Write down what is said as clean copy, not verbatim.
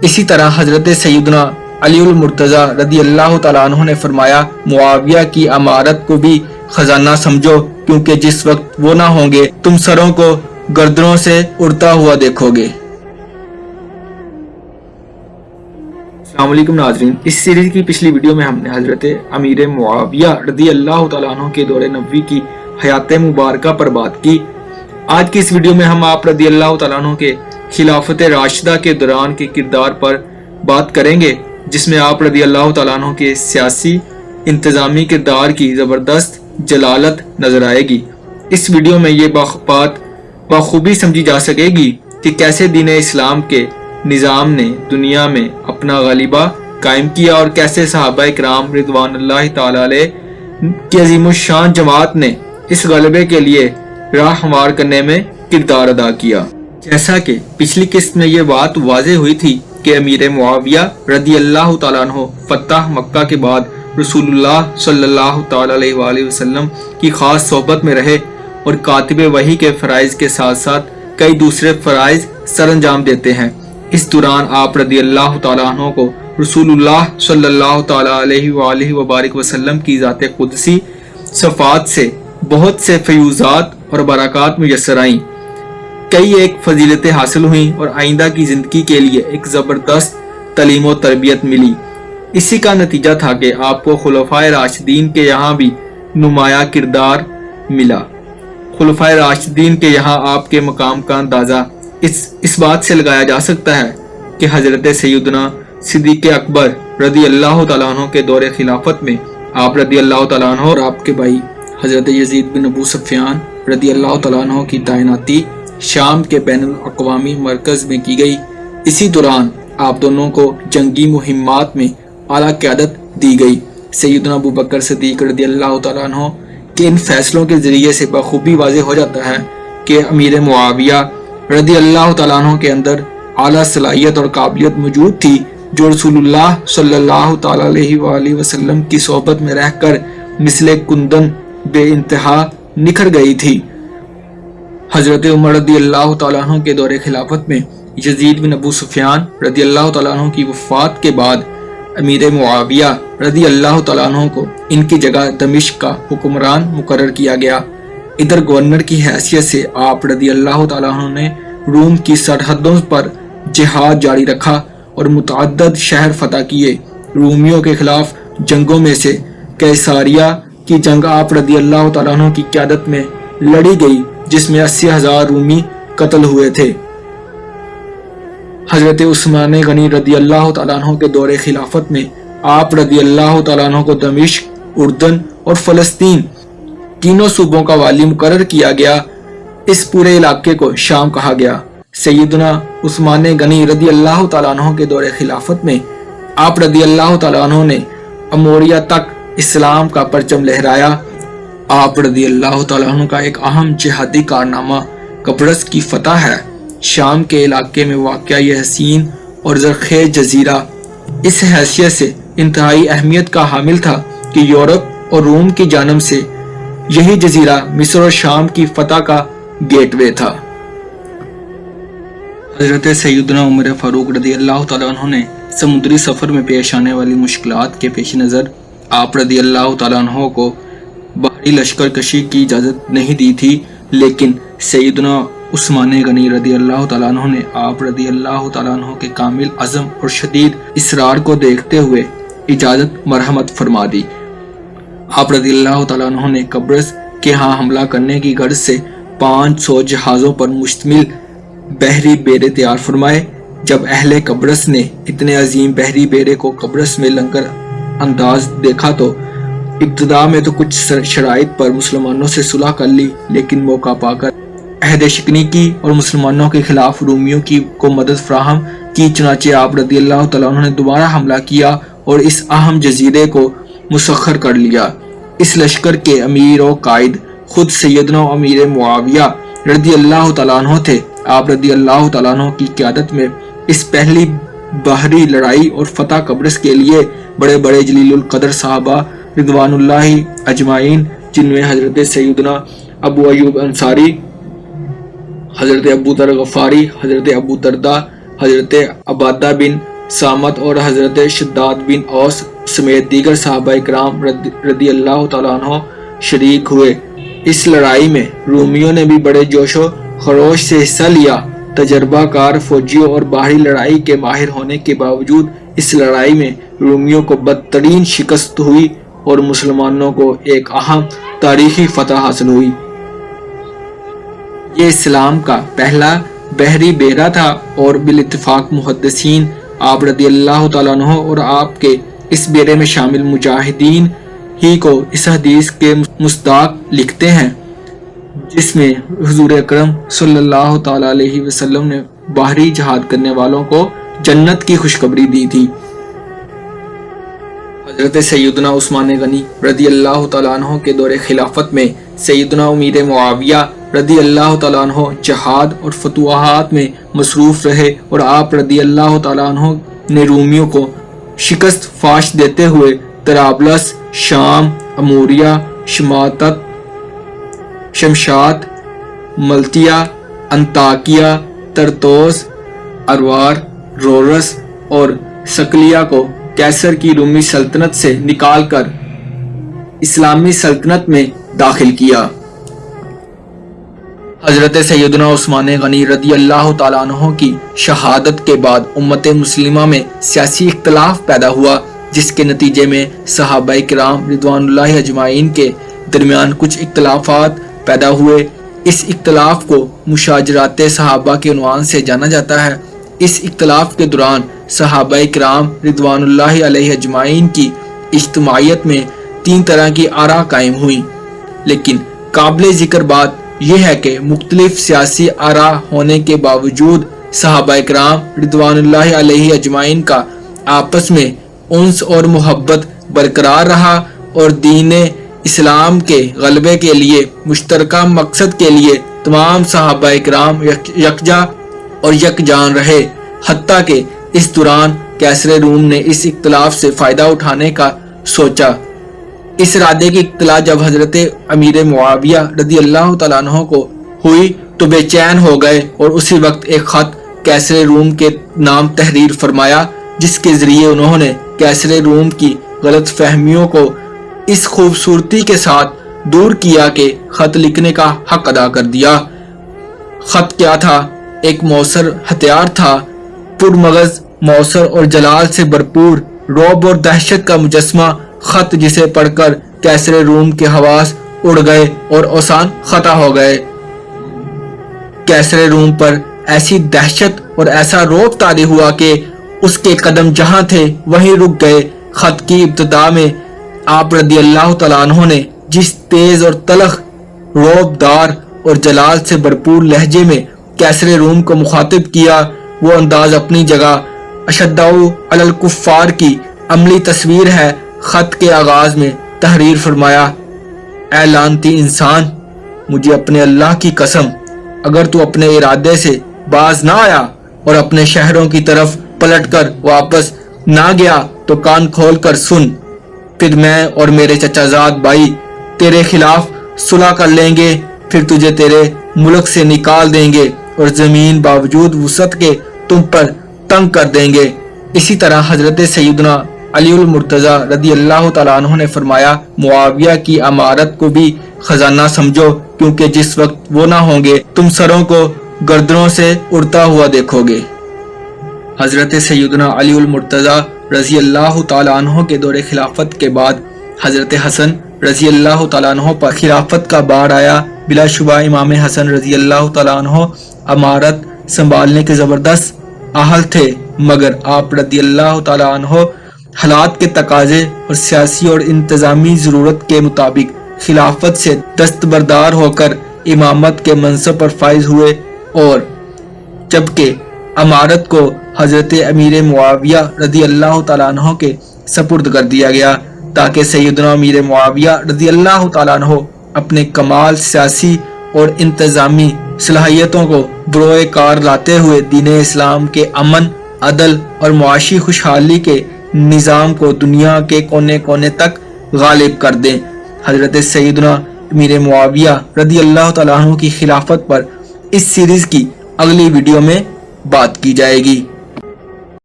इसी तरह हजरत सैयदना अलीउल मुर्तज़ा रदी अल्लाह तआला अन्हु ने फरमाया, मुआविया की अमारत को भी खजाना समझो, क्योंकि जिस वक्त वो ना होंगे तुम सरों को गर्दनों से उड़ता हुआ देखोगे। अस्सलाम वालेकुम नाज़रीन, इस सीरीज की पिछली वीडियो में हमने हजरत अमीर मुआविया रदी अल्लाह तआला अन्हु के दौरे नबवी की हयात मुबारका पर बात की। आज की इस वीडियो में हम आप रदी अल्लाह तआला अन्हु के खिलाफत राशिदा के दौरान के किरदार पर बात करेंगे, जिसमें आप रदी अल्लाह तआला अन्हु के सियासी इंतजामी किरदार की ज़बरदस्त जलालत नजर आएगी। इस वीडियो में ये बात बखूबी समझी जा सकेगी कि कैसे दीन इस्लाम के निज़ाम ने दुनिया में अपना गलिबा कायम किया और कैसे सहाबा इकराम रिज़वानुल्लाह ताला अलैह की अज़ीमुश्शान जमात ने इस गलबे के लिए राह हमवार करने में किरदार अदा किया। जैसा कि पिछली किस्त में ये बात वाज़ेह हुई थी कि अमीर मुआविया रदी अल्लाह तआला अन्हु फतह मक्का के बाद रसूलुल्लाह सल्लल्लाहु तआला अलैहि वसल्लम की खास सोहबत में रहे और कातिब वही के फ़राइज़ के साथ साथ कई दूसरे फ़राइज़ सरअंजाम देते हैं। इस दौरान आप रदी अल्लाह तआला अन्हु को रसूलुल्लाह सल्लल्लाहु तआला अलैहि वसल्लम की ज़ात कुदसी सफ़ात से बहुत से फ़यूज़ात और बरक़ात मुयस्सर आईं। कई एक फजीलतें हासिल हुई और आइंदा की ज़िंदगी के लिए एक ज़बरदस्त तालीम व तरबियत मिली। इसी का नतीजा था कि आपको खुलफ़ाए राशिदीन के यहाँ भी नुमाया किरदार मिला। खुलफ़ाए राशिदीन के यहाँ आपके मकाम का अंदाज़ा इस बात से लगाया जा सकता है कि हज़रत सैयदना सिद्दीक़ अकबर रदी अल्लाह तआला अन्हु के दौरे खिलाफत में आप रदी अल्लाह तआला अन्हु और आपके भाई हज़रत यज़ीद बिन अबू सुफ़ियान रदी अल्लाह तआला अन्हु की तैनाती शाम के बैनुल अक़वामी मरकज़ में की गई। इसी दौरान आप दोनों को जंगी मुहिम्मात में आला क़यादत दी गई। सैयदना अबू बकर सिद्दीक़ रदी अल्लाह तआला अन्हु के इन फैसलों के ज़रिए से बखूबी वाज़ेह हो जाता है कि अमीर मुआविया रदी अल्लाह तआला अन्हु के अंदर आला सलाहियत और काबिलियत मौजूद थी, जो रसूलुल्लाह सल्लल्लाहु तआला अलैहि वसल्लम की सोहबत में रहकर मिसले कुंदन बेइंतहा निखर गई थी। हजरत उमर रदी अल्लाह तआला अन्हु के दौरे खिलाफत में यज़ीद बिन अबू सुफ़ियान रदी अल्लाह तआला अन्हु की वफ़ात के बाद अमीर मुआविया रदी अल्लाह तआला अन्हु को इनकी जगह दमिश्क का हुक्मरान मुकर्रर किया गया। इधर गवर्नर की हैसियत से आप रदी अल्लाह तआला अन्हु ने रूम की सरहदों पर जिहाद जारी रखा और मुतअद्दिद शहर फतह किए। रूमियों के खिलाफ जंगों में से कैसारिया की जंग आप रदी अल्लाह तआला अन्हु की क़यादत में लड़ी गई, जिसमें 80,000 रूमी कत्ल हुए थे। हजरत उस्मान गनी रदी अल्लाह तआला अन्हु के दौरे खिलाफत में आप रदी अल्लाह तआला अन्हु को दमिश्क, उर्दन और फ़लस्तीन तीनों सूबों का वाली मुकर्रर किया गया। इस पूरे इलाके को शाम कहा गया। सैयदना उस्मान गनी रदी अल्लाह तआला अन्हु के दौरे खिलाफत में आप रदी अल्लाह तआला अन्हु ने अमोरिया तक इस्लाम का परचम लहराया। आप रदी अल्लाह तआला अन्हु का एक अहम जिहादी कारनामा कब्रस की फतह है। शाम के इलाके में वाक़या यह हसीन और ज़रख़ेज़ जजीरा इस हैसियत से इंतहाई अहमियत का हामिल था कि यूरोप और रोम की जानब से यही जजीरा मिस्र और शाम की फतह का गेटवे था। हज़रत सैयदना उमर फ़ारूक रदी अल्लाह तआला अन्हु ने समुद्री सफ़र में पेश आने वाली मुश्किलात के पेश नज़र आप रदी अल्लाह तआला अन्हु को बाहरी लश्कर कशी की इजाज़त नहीं दी थी, लेकिन सैयदना उस्मान गनी रदी अल्लाह तआला अन्हु ने आप रदी अल्लाह तआला अन्हु के कामिल अज़म और शदीद इसरार को देखते हुए इजाज़त मरहमत फरमा दी। आप रदी अल्लाह तआला अन्हु ने कब्रस के यहाँ हमला करने की गर्ज से 500 जहाज़ों पर मुश्तमिल बहरी बेड़े तैयार फरमाए। जब अहले कब्रस ने इतने अजीम बहरी बेड़े को कब्रस में लंगर अंदाज देखा तो इब्तिदा में तो कुछ शराइत पर मुसलमानों से सुलह कर ली, लेकिन मौका पाकर अहद शिकनी की और मुसलमानों के खिलाफ रूमियों की को मदद फराहम की। चुनाचे आप रदी अल्लाह तआला अन्हु ने दोबारा हमला किया और इस अहम जजीरे को मुसख्खर कर लिया। इस लश्कर के अमीर और कायद खुद सैयदना अमीर मुआविया रदी अल्लाह तआला अन्हु थे। आप रदी अल्लाह तआला अन्हु की क़यादत में इस पहली बाहरी लड़ाई और फतह कब्रस के लिए बड़े बड़े जलीलुल कदर साहबा रिदवानुल्लाहि अजमाइन, जिनमें हजरत सैयदना अबू अयूब अंसारी, हजरत अबू दर गफारी, हजरत अबू दरदा حضرت عبادہ بن سامت اور حضرت شداد بن اوس سمیت دیگر صحابہ کرام رضی اللہ تعالیٰ عنہ شریک ہوئے۔ اس لڑائی میں رومیوں نے بھی بڑے جوش و خروش سے حصہ لیا۔ تجربہ کار فوجیوں اور باہری لڑائی کے ماہر ہونے کے باوجود اس لڑائی میں رومیوں کو بدترین شکست ہوئی اور مسلمانوں کو ایک اہم تاریخی فتح حاصل ہوئی۔ یہ اسلام کا پہلا بحری بیڑا تھا اور بالاتفاق محدثین آپ رضی اللہ تعالیٰ عنہ اور آپ کے اس بیڑے میں شامل مجاہدین ہی کو اس حدیث کے مصداق لکھتے ہیں جس میں حضور اکرم صلی اللہ تعالیٰ علیہ وسلم نے باہری جہاد کرنے والوں کو جنت کی خوشخبری دی تھی۔ حضرت سیدنا عثمان غنی رضی اللہ تعالیٰ عنہ کے دور خلافت میں سیدنا امیر معاویہ رضی اللہ تعالیٰ عنہ جہاد اور فتوحات میں مصروف رہے اور آپ رضی اللہ تعالیٰ عنہ نے رومیوں کو شکست فاش دیتے ہوئے طرابلس، شام، اموریہ، شمشاد، ملتیا، انطاکیہ، ترتوس، اروار، رورس اور سکلیا کو کیسر کی رومی سلطنت سے نکال کر اسلامی سلطنت میں داخل کیا۔ حضرت سیدنا عثمان غنی رضی اللہ تعالیٰ عنہ کی شہادت کے بعد امت مسلمہ میں سیاسی اختلاف پیدا ہوا، جس کے نتیجے میں صحابہ کرام رضوان اللہ اجمعین کے درمیان کچھ اختلافات پیدا ہوئے۔ اس اختلاف کو مشاجرات صحابہ کے عنوان سے جانا جاتا ہے۔ اس اختلاف کے دوران صحابہ کرام رضوان اللہ علیہ اجمعین کی اجتماعیت میں 3 طرح کی آراء قائم ہوئیں، لیکن قابل ذکر بات یہ ہے کہ مختلف سیاسی آراء ہونے کے باوجود صحابہ کرام رضوان اللہ علیہ اجمعین کا آپس میں انس اور محبت برقرار رہا اور دین اسلام کے غلبے کے لیے مشترکہ مقصد کے لیے تمام صحابہ کرام یکجا اور یکجان رہے، حتیٰ کہ اس دوران کیسر روم نے اس اختلاف سے فائدہ اٹھانے کا سوچا۔ اس ارادے کی اطلاع جب حضرت امیر معاویہ رضی اللہ تعالیٰ عنہ کو ہوئی تو بے چین ہو گئے اور اسی وقت ایک خط کیسر روم کے نام تحریر فرمایا، جس کے ذریعے انہوں نے کیسر روم کی غلط فہمیوں کو اس خوبصورتی کے ساتھ دور کیا کہ خط لکھنے کا حق ادا کر دیا۔ خط کیا تھا؟ ایک موثر ہتھیار تھا، پرمغز، موثر اور جلال سے بھرپور، رعب اور دہشت کا مجسمہ خط جسے پڑھ کر کیسر روم کے حواس اڑ گئے اور اوسان خطا ہو گئے۔ کیسر روم پر ایسی دہشت اور ایسا رعب طاری ہوا کہ اس کے قدم جہاں تھے وہیں رک گئے۔ خط کی ابتدا میں آپ رضی اللہ تعالیٰ عنہ نے جس تیز اور تلخ، رعب دار اور جلال سے بھرپور لہجے میں کیسر روم کو مخاطب کیا، وہ انداز اپنی جگہ اشداء علی الکفار کی عملی تصویر ہے۔ خط کے آغاز میں تحریر فرمایا، اے لعنتی انسان، مجھے اپنے اللہ کی قسم، اگر تو اپنے ارادے سے باز نہ آیا اور اپنے شہروں کی طرف پلٹ کر واپس نہ گیا تو کان کھول کر سن، پھر میں اور میرے چچا زاد بھائی تیرے خلاف صلح کر لیں گے، پھر تجھے تیرے ملک سے نکال دیں گے اور زمین باوجود وسعت کے تم پر تنگ کر دیں گے۔ اسی طرح حضرت سیدنا علی المرتضی رضی اللہ تعالیٰ عنہ نے فرمایا، معاویہ کی امارت کو بھی خزانہ سمجھو، کیونکہ جس وقت وہ نہ ہوں گے تم سروں کو گردنوں سے اڑتا ہوا دیکھو گے۔ حضرت سیدنا علی المرتضی رضی اللہ تعالیٰ عنہ کے دور خلافت کے بعد حضرت حسن رضی اللہ تعالیٰ عنہ پر خلافت کا بار آیا۔ بلا شبہ امام حسن رضی اللہ تعالیٰ عنہ امارت سنبھالنے کے زبردست اہل تھے، مگر آپ رضی اللہ تعالیٰ عنہ حالات کے تقاضے اور سیاسی اور انتظامی ضرورت کے مطابق خلافت سے دستبردار ہو کر امامت کے منصب پر فائز ہوئے، اور جبکہ امارت کو حضرت امیر معاویہ رضی اللہ تعالیٰ عنہ کے سپرد کر دیا گیا، تاکہ سیدنا امیر معاویہ رضی اللہ تعالیٰ عنہ اپنے کمال سیاسی اور انتظامی صلاحیتوں کو بروئے کار لاتے ہوئے دین اسلام کے امن، عدل اور معاشی خوشحالی کے نظام کو دنیا کے کونے کونے تک غالب کر دیں۔ حضرت سیدنا امیر معاویہ رضی اللہ تعالیٰ عنہ کی خلافت پر اس سیریز کی اگلی ویڈیو میں بات کی جائے گی۔